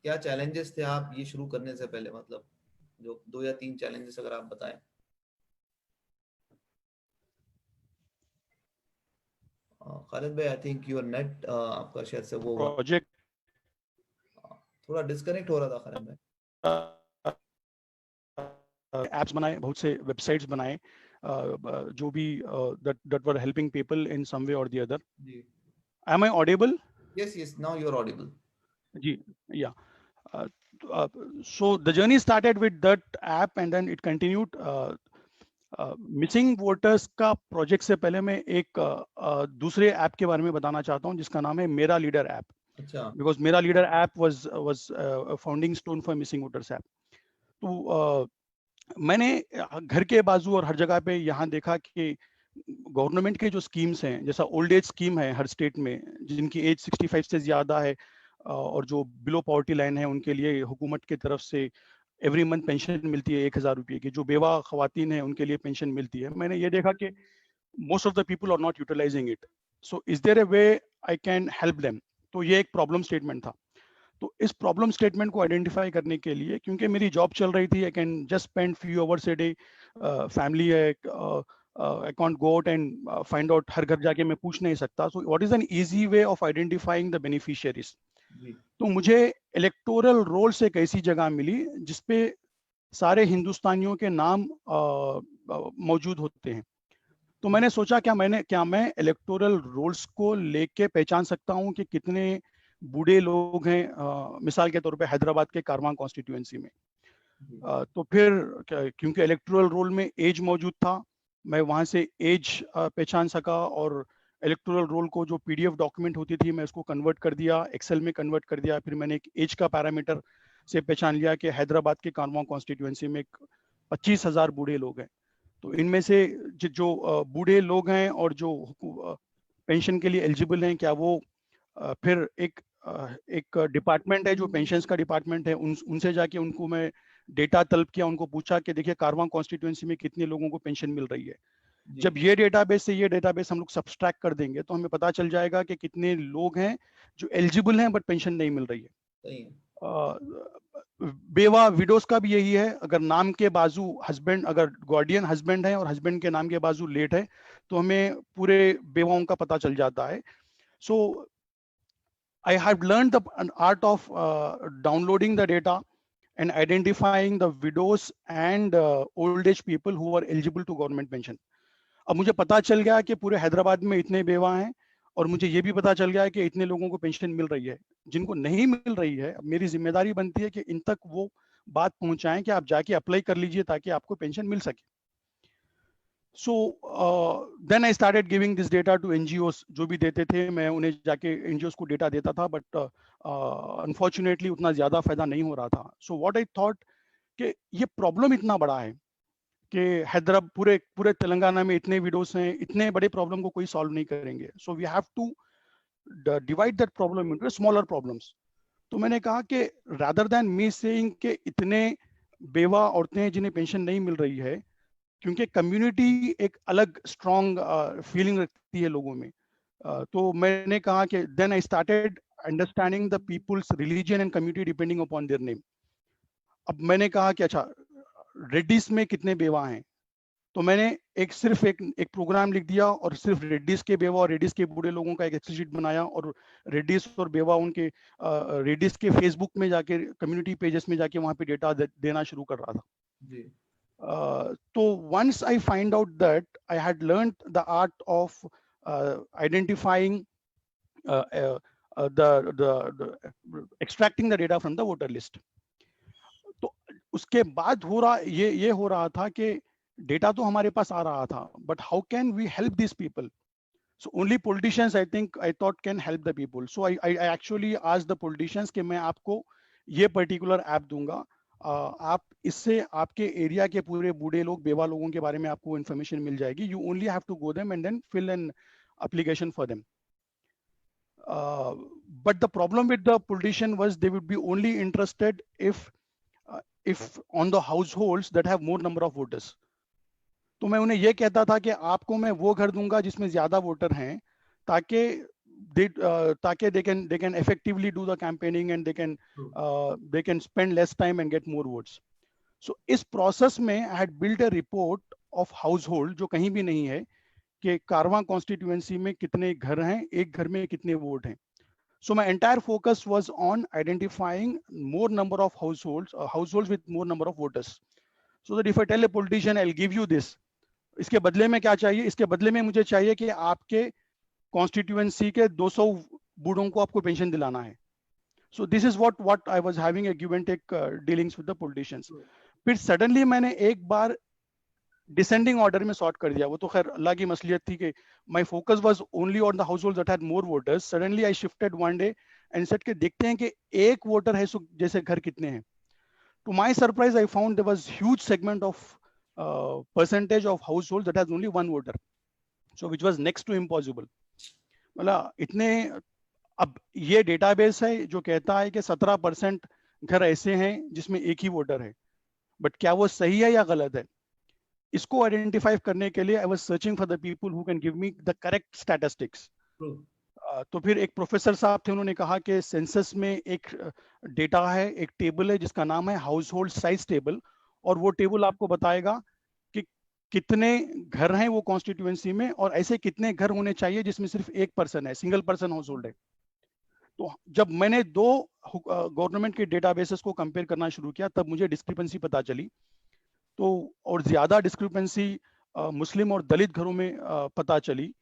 क्या चैलेंजेस थे आप ये शुरू करने से पहले, मतलब जो 2 या 3 चैलेंजेस अगर आप बताएं। खालिद भाई, आई थिंक योर नेट आपका शायद से वो हुआ, प्रोजेक्ट थोड़ा डिस्कनेक्ट हो रहा था खालिद भाई। एप्स बनाए, बहुत से वेबसाइट्स बनाए, जो भी that were helping people in some way or the other. जी। Am I audible? Yes, yes, now you're audible. जी, yeah. Uh, uh, so the journey started with that app and then it continued. Missing voters का project से पहले मैं एक दूसरे app के बारे में बताना चाहता हूँ जिसका नाम है मेरा लीडर ऐप, अच्छा। बिकॉज मेरा leader app was founding stone for missing voters app. तो मैंने घर के बाजू और हर जगह पे यहाँ देखा कि गवर्नमेंट के जो स्कीम्स हैं, जैसा ओल्ड एज स्कीम है हर स्टेट में, जिनकी एज 65 से ज़्यादा है और जो बिलो पॉवर्टी लाइन है उनके लिए हुकूमत की तरफ से एवरी मंथ पेंशन मिलती है 1,000 रुपये की। जो बेवा खवातीन है उनके लिए पेंशन मिलती है। मैंने ये देखा कि most of the people are not utilising it, so is there a way I can help them. तो ये एक प्रॉब्लम स्टेटमेंट था। तो इस प्रॉब्लम स्टेटमेंट को आइडेंटिफाई करने के लिए, क्योंकि मेरी जॉब चल रही थी, I can just spend few hours a day, family है, I can't go out and find out, हर घर जाके मैं पूछ नहीं सकता। So what is an easy way of identifying the beneficiaries? जी। तो मुझे इलेक्टोरल रोल्स एक ऐसी जगह मिली जिसपे सारे हिंदुस्तानियों के नाम मौजूद होते हैं। तो मैंने सोचा क्या मैं इलेक्टोरल रोल्स को लेके पहचान सकता हूं कि कितने बूढ़े लोग हैं, मिसाल के तौर पे हैदराबाद के कारवां कॉन्स्टिट्यूएंसी में। जी। तो फिर क्योंकि इलेक्टोरल रोल में एज मौजूद था, मैं वहां से एज पहचान सका और इलेक्टोरल रोल को जो पीडीएफ डॉक्यूमेंट होती थी मैं उसको कन्वर्ट कर दिया, एक्सेल में कन्वर्ट कर दिया। फिर मैंने एक एज का पैरामीटर से पहचान लिया कि हैदराबाद के कारवां कॉन्स्टिट्यूएंसी में 25,000 बूढ़े लोग हैं। तो इनमें से जो बूढ़े लोग हैं और जो पेंशन के लिए एलिजिबल हैं, क्या वो फिर एक डिपार्टमेंट है जो पेंशंस का डिपार्टमेंट है, उनसे जाके उनको मैं डेटा तलब किया, उनको पूछा कि देखिए कारवां कॉन्स्टिट्यूएंसी में कितने लोगों को पेंशन मिल रही है। जी। जब ये डेटाबेस से ये डेटाबेस हम लोग सब्सट्रैक्ट कर देंगे तो हमें पता चल जाएगा कि कितने लोग हैं जो एलिजिबल हैं बट पेंशन नहीं मिल रही है। सही है। बेवा विडोज का भी यही है। अगर नाम के बाजू हस्बैंड, अगर गार्डियन हस्बैंड है और हस्बैंड के नाम के बाजू लेट है तो हमें पूरे बेवाओं का पता चल जाता है। सो I have learned the art of downloading the data and identifying the widows and old age people who are eligible to government pension. अब मुझे पता चल गया कि पूरे हैदराबाद में इतने बेवा हैं और मुझे ये भी पता चल गया कि इतने लोगों को पेंशन मिल रही है। जिनको नहीं मिल रही है, अब मेरी जिम्मेदारी बनती है कि इन तक वो बात पहुंचाएं कि आप जाके अप्लाई कर लीजिए ताकि आपको पेंशन मिल सके। So then I started giving this data to NGOs. जो भी देते थे मैं उन्हें जाके एनजीओस को डेटा देता था, बट अनफॉर्चुनेटली उतना ज्यादा फायदा नहीं हो रहा था। सो व्हाट आई थॉट कि ये प्रॉब्लम इतना बड़ा है कि हैदराबाद, पूरे पूरे तेलंगाना में इतने विडोज हैं, इतने बड़े प्रॉब्लम को कोई सॉल्व नहीं करेंगे। So we have to divide that problem into smaller problems. तो मैंने कहा कि रादर देन मी सेइंग कि इतने बेवा औरतें हैं जिन्हें पेंशन नहीं मिल रही है, क्योंकि कम्युनिटी एक अलग स्ट्रॉन्ग फीलिंग रखती है लोगों में। तो मैंने कहा कि then I started understanding the people's religion and community depending upon their name. अब मैंने कहा कि अच्छा, रेड्डीज में कितने बेवा हैं, तो मैंने सिर्फ एक प्रोग्राम लिख दिया और सिर्फ रेड्डीज के बेवा और रेड्डीज के बूढ़े लोगों का एक एक्सेल शीट बनाया और रेड्डीज और बेवा उनके रेड्डीज के फेसबुक में जाके, कम्युनिटी पेजेस में जाके वहां पे डेटा देना शुरू कर रहा था। जी। So once I find out that I had learned the art of identifying the extracting the data from the voter list, तो उसके बाद ये हो रहा था कि डेटा तो हमारे पास आ रहा था, but how can we help this people? So only politicians, I thought can help the people. So I actually asked the politicians कि मैं आपको ये पर्टिकुलर ऐप दूंगा, आप इससे आपके एरिया के पूरे बूढ़े लोग, बेवा लोगों के बारे में आपको इन्फॉर्मेशन मिल जाएगी। You only have to go them and then fill an application for them. But the problem with the politician was they would be only interested if on the households that have more number of voters. तो मैं उन्हें यह कहता था कि आपको मैं वो घर दूंगा जिसमें ज्यादा वोटर हैं, ताकि ताकि they can effectively do the campaigning and they can spend less time and get more votes. So इस process में I had built a report of household जो कहीं भी नहीं है कि कारवां constituency में कितने घर हैं, एक घर में कितने वोट हैं. So my entire focus was on identifying more number of households with more number of voters. So that if I tell a politician I'll give you this, इसके बदले में क्या चाहिए? इसके बदले में मुझे चाहिए कि आपके कॉन्स्टिट्यूएंसी के 200 बूढ़ों को आपको पेंशन दिलाना है. So this is what I was having a give and take dealings with the politicians. फिर सडनली मैंने एक बार डिसेंडिंग ऑर्डर में सॉर्ट कर दिया. वो तो खैर अल्लाह की मसलियत थी कि my focus was only on the households that had more voters. Suddenly I shifted one day and said कि देखते हैं कि एक वोटर है सो जैसे घर कितने हैं. To my surprise I found there was huge segment of percentage of households that has only one voter, so which was next to impossible. मतलब इतने, अब ये डेटाबेस है जो कहता है कि 17% घर ऐसे हैं जिसमें एक ही वोटर है, बट क्या वो सही है या गलत है? इसको आइडेंटिफाई करने के लिए I was searching for the people who can give me the correct statistics. तो फिर एक प्रोफेसर साहब थे, उन्होंने कहा कि सेंसस में एक डेटा है, एक टेबल है जिसका नाम है हाउस होल्ड साइज टेबल, और वो टेबल आपको बताएगा कि कितने घर हैं वो कॉन्स्टिट्यूएंसी में और ऐसे कितने घर होने चाहिए जिसमें सिर्फ एक पर्सन है, सिंगल पर्सन हाउस होल्ड है. तो जब मैंने दो गवर्नमेंट के डेटाबेसेस को कंपेयर करना शुरू किया तब मुझे डिस्क्रिपेंसी पता चली. तो और ज्यादा डिस्क्रिपेंसी मुस्लिम और दलित घरों में पता चली.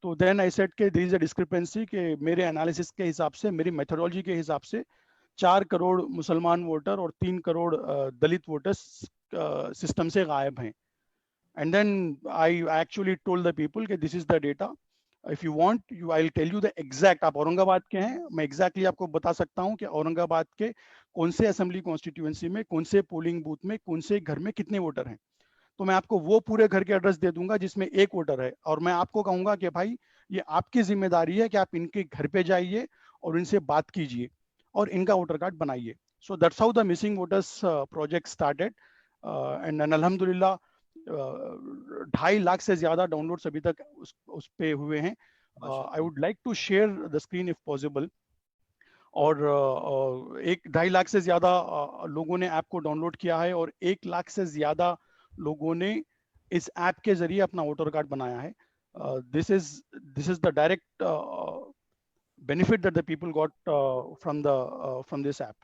तो देन आई सेड के देयर इज अ डिस्क्रिपेंसी कि मेरे एनालिसिस के हिसाब से, मेरी मेथोडोलॉजी के हिसाब से 4 करोड़ मुसलमान वोटर और 3 करोड़ दलित वोटर्स सिस्टम से गायब हैं. And then I actually told the people कि this is the data, if you want you I will tell you the exact. आप औरंगाबाद के हैं, मैं एग्जैक्टली आपको बता सकता हूं कि औरंगाबाद के कौन से असेंबली कॉन्स्टिट्यूएंसी में, कौन से पोलिंग बूथ में, कौन से घर में कितने वोटर हैं. तो मैं आपको वो पूरे घर के एड्रेस दे दूंगा जिसमें एक वोटर है, और मैं आपको कहूंगा कि भाई ये आपकी जिम्मेदारी है कि आप इनके घर पे जाइए और इनसे बात कीजिए और इनका वोटर कार्ड बनाइए. So that's how the missing voters project started. And अल्हम्दुलिल्लाह 2.5 लाख से ज्यादा डाउनलोड्स अभी तक उस पे हुए हैं. I would like to share the screen if possible. और 1-2.5 लाख से ज्यादा लोगों ने ऐप को डाउनलोड किया है और 1 लाख से ज्यादा लोगों ने इस ऐप के जरिए अपना वोटर कार्ड बनाया है. This is the direct benefit that the people got from this app.